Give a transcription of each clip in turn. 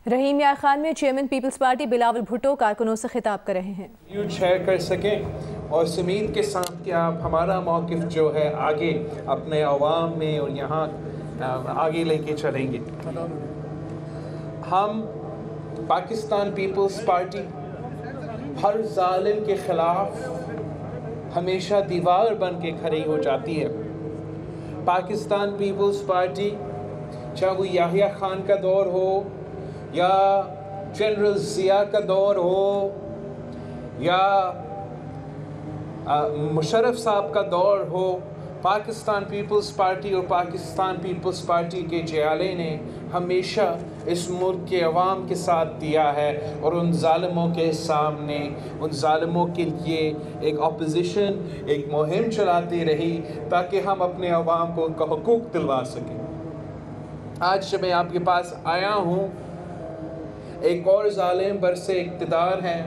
رحیم یار خان میں chairman Peoples party Bilawal Bhutto کارکنوں سے خطاب کر رہے ہیں. شیئر کر سکیں اور سمید کے ساتھ کہ آپ ہمارا موقف جو ہے آگے اپنے عوام میں اور یہاں آگے لے کے چلیں گے. ہم پاکستان پیپلز پارٹی ہر ظالم کے خلاف ہمیشہ دیوار بن کے کھڑی ہو جاتی ہے. پاکستان پیپلز پارٹی چاہے وہ یحییٰ خان کا دور ہو یا جنرل ضیاء کا دور ہو یا مشرف صاحب کا دور ہو، پاکستان پیپلز پارٹی اور پاکستان پیپلز پارٹی کے جیالے نے ہمیشہ اس ملک کے عوام کے ساتھ دیا ہے اور ان ظالموں کے سامنے، ان ظالموں کے لیے ایک اپوزیشن، ایک مہم چلاتی رہی تاکہ ہم اپنے عوام کو ان کا حقوق دلوا سکیں. آج جب میں آپ کے پاس آیا ہوں، ایک اور ظالم برسے اقتدار ہے،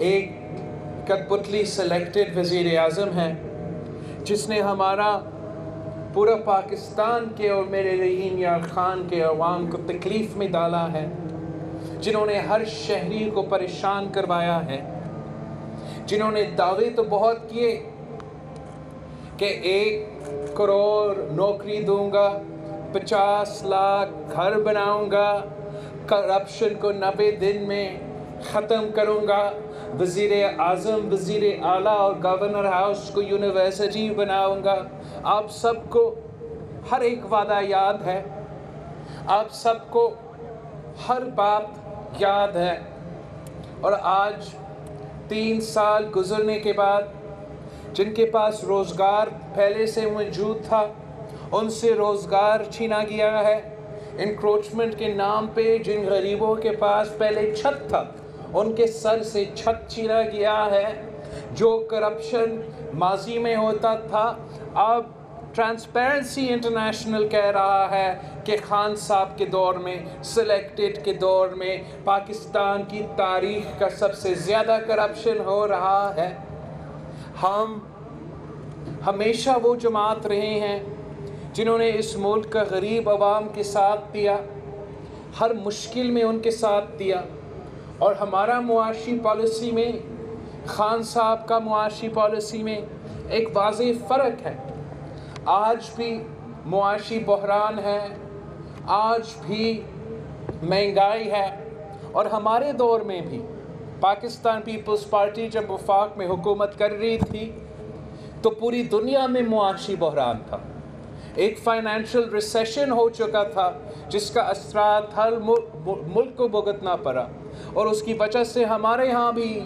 ایک کٹ پتلی سلیکٹڈ وزیر اعظم ہے جس نے ہمارا پورا پاکستان کے اور میرے رحیم یار خان کے عوام کو تکلیف میں ڈالا ہے، جنہوں نے ہر شہری کو پریشان کروایا ہے، جنہوں نے دعوے تو بہت کیے کہ 1 کروڑ نوکری دوں گا، 50 لاکھ گھر بناؤں گا، کرپشن کو 90 دن میں ختم کروں گا، وزیر اعظم، وزیر اعلیٰ اور گورنر ہاؤس کو یونیورسٹی بناؤں گا. آپ سب کو ہر ایک وعدہ یاد ہے، آپ سب کو ہر بات یاد ہے. اور آج 3 سال گزرنے کے بعد جن کے پاس روزگار پہلے سے موجود تھا ان سے روزگار چھینا گیا ہے. انکروچمنٹ کے نام پہ جن غریبوں کے پاس پہلے چھت تھا ان کے سر سے چھت چھینا گیا ہے. جو کرپشن ماضی میں ہوتا تھا اب ٹرانسپیرنسی انٹرنیشنل کہہ رہا ہے کہ خان صاحب کے دور میں، سلیکٹڈ کے دور میں پاکستان کی تاریخ کا سب سے زیادہ کرپشن ہو رہا ہے. ہم ہمیشہ وہ جماعت رہے ہیں جنہوں نے اس ملک کا غریب عوام کے ساتھ دیا، ہر مشکل میں ان کے ساتھ دیا. اور ہمارا معاشی پالیسی میں، خان صاحب کا معاشی پالیسی میں ایک واضح فرق ہے. آج بھی معاشی بحران ہے، آج بھی مہنگائی ہے، اور ہمارے دور میں بھی پاکستان پیپلز پارٹی جب وفاق میں حکومت کر رہی تھی تو پوری دنیا میں معاشی بحران تھا. ایک فائنینشل ریسیشن ہو چکا تھا جس کا اثرات ہر ملک کو بھگتنا پڑا، اور اس کی وجہ سے ہمارے ہاں بھی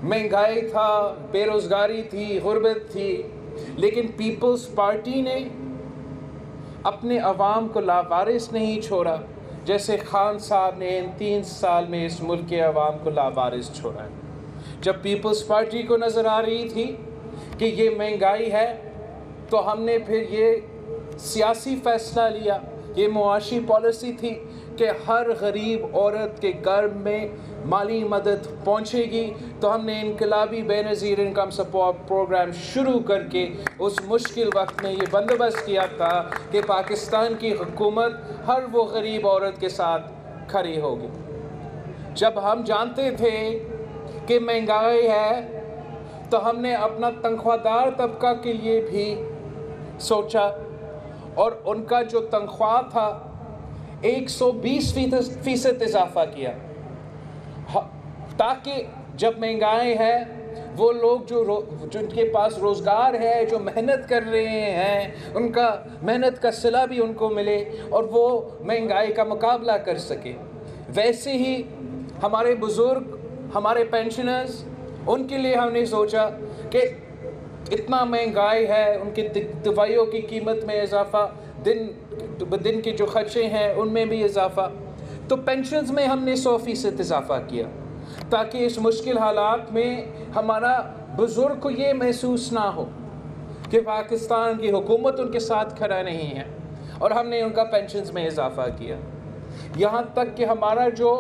مہنگائی تھا، بے روزگاری تھی، غربت تھی. لیکن پیپلز پارٹی نے اپنے عوام کو لاوارث نہیں چھوڑا جیسے خان صاحب نے ان 3 سال میں اس ملک کے عوام کو لاوارث چھوڑا ہے. جب پیپلز پارٹی کو نظر آ رہی تھی کہ یہ مہنگائی ہے تو ہم نے پھر یہ سیاسی فیصلہ لیا، یہ معاشی پالیسی تھی کہ ہر غریب عورت کے گھر میں مالی مدد پہنچے گی. تو ہم نے انقلابی بے نظیر انکم سپورٹ پروگرام شروع کر کے اس مشکل وقت میں یہ بندوبست کیا تھا کہ پاکستان کی حکومت ہر وہ غریب عورت کے ساتھ کھڑی ہوگی. جب ہم جانتے تھے کہ مہنگائی ہے تو ہم نے اپنا تنخواہ دار طبقہ کے لیے بھی سوچا، اور ان کا جو تنخواہ تھا 120% اضافہ کیا تاکہ جب مہنگائی ہے وہ لوگ جن کے پاس روزگار ہے، جو محنت کر رہے ہیں، ان کا محنت کا صلہ بھی ان کو ملے اور وہ مہنگائی کا مقابلہ کر سکے. ویسے ہی ہمارے بزرگ، ہمارے پینشنرز، ان کے لیے ہم نے سوچا کہ اتنا مہنگائی ہے، ان کی دوائیوں کی قیمت میں اضافہ، دن کے جو خرچے ہیں ان میں بھی اضافہ، تو پینشنز میں ہم نے 100% اضافہ کیا تاکہ اس مشکل حالات میں ہمارا بزرگ کو یہ محسوس نہ ہو کہ پاکستان کی حکومت ان کے ساتھ کھڑا نہیں ہے. اور ہم نے ان کا پینشنز میں اضافہ کیا، یہاں تک کہ ہمارا جو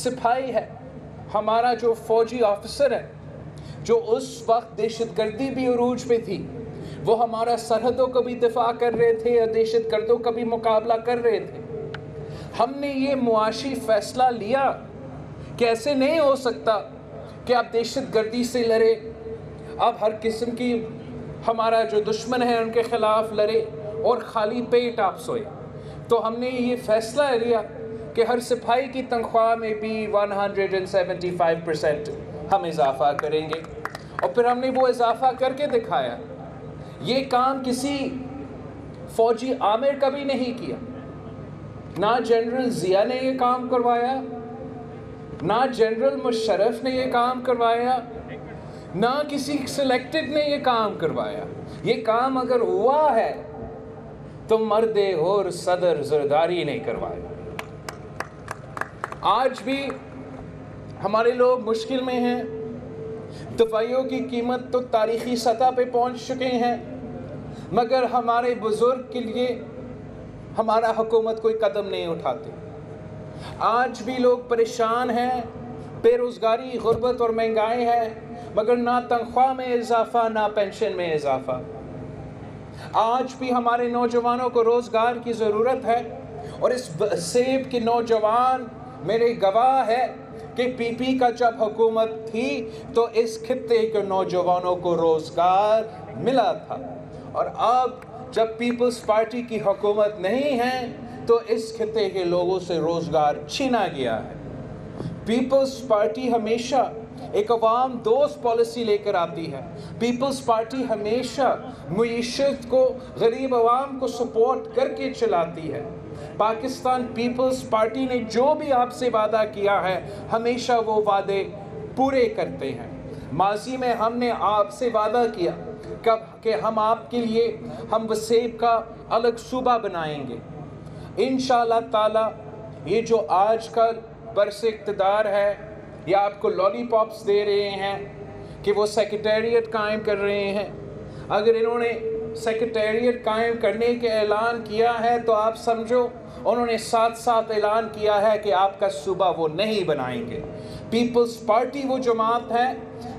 سپاہی ہے، ہمارا جو فوجی آفیسر ہے، جو اس وقت دہشت گردی بھی عروج پہ تھی، وہ ہمارا سرحدوں کو بھی دفاع کر رہے تھے اور دہشت گردوں کا بھی مقابلہ کر رہے تھے. ہم نے یہ معاشی فیصلہ لیا کہ ایسے نہیں ہو سکتا کہ آپ دہشت گردی سے لڑے، آپ ہر قسم کی ہمارا جو دشمن ہے ان کے خلاف لڑے اور خالی پیٹ آپ سوئے۔ تو ہم نے یہ فیصلہ لیا کہ ہر سپاہی کی تنخواہ میں بھی 175% ہم اضافہ کریں گے، اور پھر ہم نے وہ اضافہ کر کے دکھایا۔ یہ کام کسی فوجی عامر کا بھی نہیں کیا، نہ جنرل ضیاء نے یہ کام کروایا، نہ جنرل مشرف نے یہ کام کروایا، نہ کسی سلیکٹڈ نے یہ کام کروایا۔ یہ کام اگر ہوا ہے تو مرد اور صدر زرداری نے کروایا۔ آج بھی ہمارے لوگ مشکل میں ہیں، دوائیوں کی قیمت تو تاریخی سطح پہ پہنچ چکے ہیں، مگر ہمارے بزرگ کے لیے ہمارا حکومت کوئی قدم نہیں اٹھاتے۔ آج بھی لوگ پریشان ہیں، بے روزگاری، غربت اور مہنگائی ہے، مگر نہ تنخواہ میں اضافہ نہ پینشن میں اضافہ۔ آج بھی ہمارے نوجوانوں کو روزگار کی ضرورت ہے، اور اس سیب کے نوجوان میرے گواہ ہے کہ پی پی کا جب حکومت تھی تو اس خطے کے نوجوانوں کو روزگار ملا تھا، اور اب جب پیپلز پارٹی کی حکومت نہیں ہے تو اس خطے کے لوگوں سے روزگار چھینا گیا ہے۔ پیپلز پارٹی ہمیشہ ایک عوام دوست پالیسی لے کر آتی ہے۔ پیپلز پارٹی ہمیشہ معیشت کو، غریب عوام کو سپورٹ کر کے چلاتی ہے۔ پاکستان پیپلز پارٹی نے جو بھی آپ سے وعدہ کیا ہے ہمیشہ وہ وعدے پورے کرتے ہیں۔ ماضی میں ہم نے آپ سے وعدہ کیا کہ ہم آپ کے لیے ہم وسیب کا الگ صوبہ بنائیں گے۔ انشاءاللہ تعالی یہ جو آج کل برس اقتدار ہے، یہ آپ کو لالی پاپس دے رہے ہیں کہ وہ سیکریٹریٹ قائم کر رہے ہیں۔ اگر انہوں نے سیکریٹریٹ قائم کرنے کے اعلان کیا ہے تو آپ سمجھو انہوں نے ساتھ ساتھ اعلان کیا ہے کہ آپ کا صوبہ وہ نہیں بنائیں گے۔ پیپلز پارٹی وہ جماعت ہے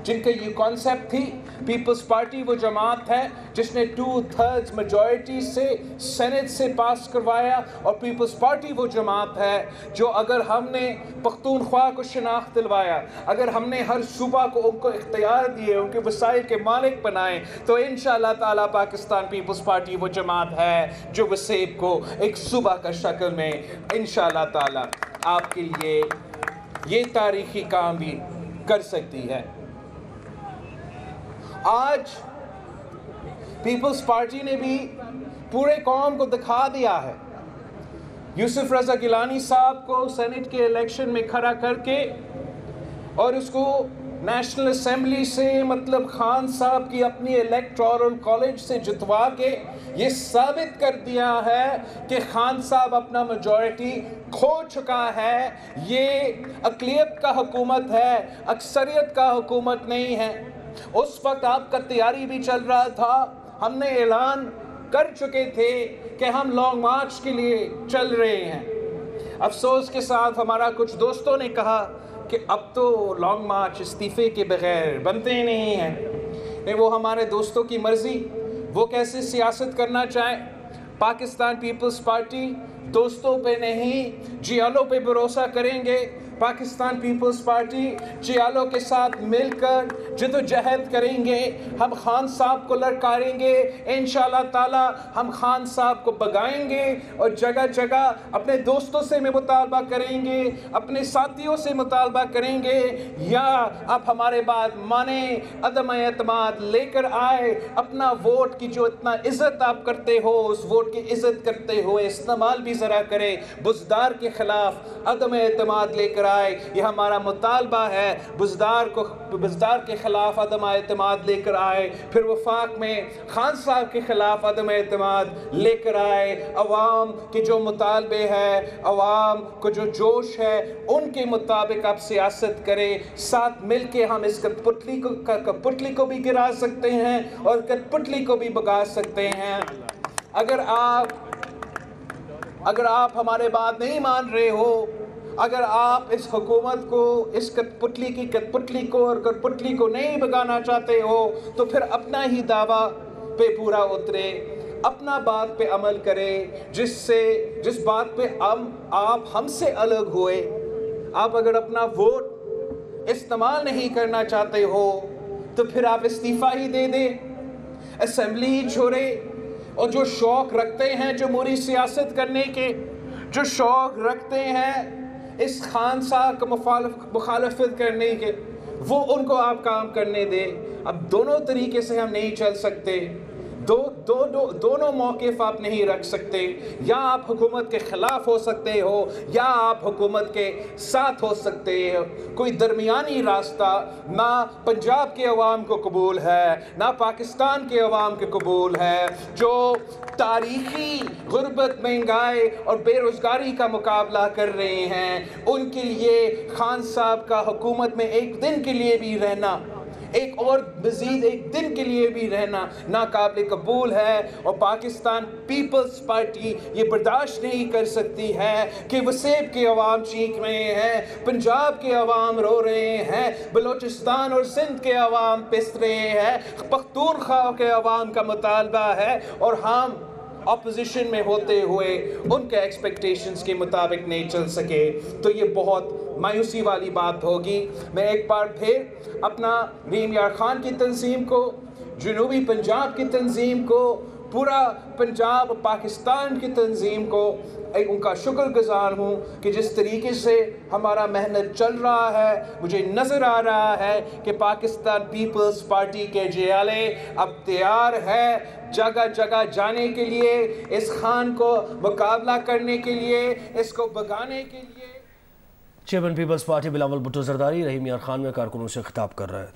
جن کا یہ کانسیپٹ تھی، پیپلز پارٹی وہ جماعت ہے جس نے 2/3 میجورٹی سے سینٹ سے پاس کروایا، اور پیپلز پارٹی وہ جماعت ہے جو اگر ہم نے پختونخوا کو شناخت دلوایا، اگر ہم نے ہر صوبہ کو ان کو اختیار دیے، ان کے وسائل کے مالک بنائے، تو انشاءاللہ تعالی پاکستان پیپلز پارٹی وہ جماعت ہے جو وسیب کو ایک صوبہ کا شکل میں انشاءاللہ تعالی آپ کے لیے یہ تاریخی کام بھی کر سکتی ہے۔ آج پیپلز پارٹی نے بھی پورے قوم کو دکھا دیا ہے۔ یوسف رضا گیلانی صاحب کو سینٹ کے الیکشن میں کھڑا کر کے اور اس کو نیشنل اسمبلی سے مطلب خان صاحب کی اپنی الیکٹورل کالج سے جتوا کے یہ ثابت کر دیا ہے کہ خان صاحب اپنا میجورٹی کھو چکا ہے۔ یہ اقلیت کا حکومت ہے، اکثریت کا حکومت نہیں ہے۔ اس وقت آپ کا تیاری بھی چل رہا تھا، ہم نے اعلان کر چکے تھے کہ ہم لانگ مارچ کے لیے چل رہے ہیں۔ افسوس کے ساتھ ہمارا کچھ دوستوں نے کہا کہ اب تو لانگ مارچ استعفے کے بغیر بنتے نہیں ہیں۔ نہیں، وہ ہمارے دوستوں کی مرضی، وہ کیسے سیاست کرنا چاہیں۔ پاکستان پیپلز پارٹی دوستوں پہ نہیں جیالوں پہ بھروسہ کریں گے۔ پاکستان پیپلز پارٹی جیالوں کے ساتھ مل کر جدوجہد کریں گے، ہم خان صاحب کو لڑکاریں گے، انشاءاللہ تعالی ہم خان صاحب کو بگائیں گے، اور جگہ جگہ اپنے دوستوں سے مطالبہ کریں گے، اپنے ساتھیوں سے مطالبہ کریں گے، یا آپ ہمارے بات مانیں، عدم اعتماد لے کر آئے، اپنا ووٹ کی جو اتنا عزت آپ کرتے ہو اس ووٹ کی عزت کرتے ہوئے استعمال بھی ذرا کرے، بزدار کے خلاف عدم اعتماد لے کر آئے، یہ ہمارا مطالبہ ہے۔ بزدار کے خلاف عدم اعتماد لے کر آئے، پھر وفاق میں خان صاحب کے خلاف عدم اعتماد لے کر آئے، عوام کے جو مطالبے ہیں، عوام کو جو جوش ہے ان کے مطابق آپ سیاست کریں، ساتھ مل کے ہم اس کٹپتلی کو بھی گرا سکتے ہیں اور کٹپتلی کو بھی بگا سکتے ہیں۔ اگر آپ ہمارے بات نہیں مان رہے ہو، اگر آپ اس حکومت کو، اس کٹپتلی کو اور کٹپتلی کو نہیں بگانا چاہتے ہو، تو پھر اپنا ہی دعویٰ پہ پورا اترے، اپنا بات پہ عمل کریں جس بات پہ آپ ہم سے الگ ہوئے. آپ اگر اپنا ووٹ استعمال نہیں کرنا چاہتے ہو تو پھر آپ استعفیٰ ہی دے دیں, اسمبلی ہی چھوڑے. اور جو شوق رکھتے ہیں جمہوری سیاست کرنے کے, جو شوق رکھتے ہیں اس خان صاحب کا مخالفت کرنے کے, وہ ان کو آپ کام کرنے دیں. اب دونوں طریقے سے ہم نہیں چل سکتے, دونوں موقف آپ نہیں رکھ سکتے. یا آپ حکومت کے خلاف ہو سکتے ہو یا آپ حکومت کے ساتھ ہو سکتے ہو. کوئی درمیانی راستہ نہ پنجاب کے عوام کو قبول ہے نہ پاکستان کے عوام کو قبول ہے, جو تاریخی غربت, مہنگائی اور بے روزگاری کا مقابلہ کر رہے ہیں. ان کے لیے خان صاحب کا حکومت میں ایک دن کے لیے بھی رہنا, مزید ایک دن کے لیے بھی رہنا ناقابل قبول ہے. اور پاکستان پیپلز پارٹی یہ برداشت نہیں کر سکتی ہے کہ وسیب کے عوام چیخ رہے ہیں, پنجاب کے عوام رو رہے ہیں, بلوچستان اور سندھ کے عوام پس رہے ہیں, پختونخوا کے عوام کا مطالبہ ہے, اور ہم اپوزیشن میں ہوتے ہوئے ان کے ایکسپیکٹیشنز کے مطابق نہیں چل سکے. تو یہ بہت مایوسی والی بات ہوگی. میں ایک بار پھر اپنا رحیم یار خان کی تنظیم کو, جنوبی پنجاب کی تنظیم کو, پورا پنجاب پاکستان کی تنظیم کو ان کا شکر گزار ہوں کہ جس طریقے سے ہمارا محنت چل رہا ہے. مجھے نظر آ رہا ہے کہ پاکستان پیپلز پارٹی کے جیالے اب تیار ہے جگہ جگہ جانے کے لیے, اس خان کو مقابلہ کرنے کے لیے, اس کو بھگانے کے لیے. Chairman Peoples party Bilawal Bhutto Zardari Rahim Yar Khan میں کارکنوں سے خطاب کر رہے تھے.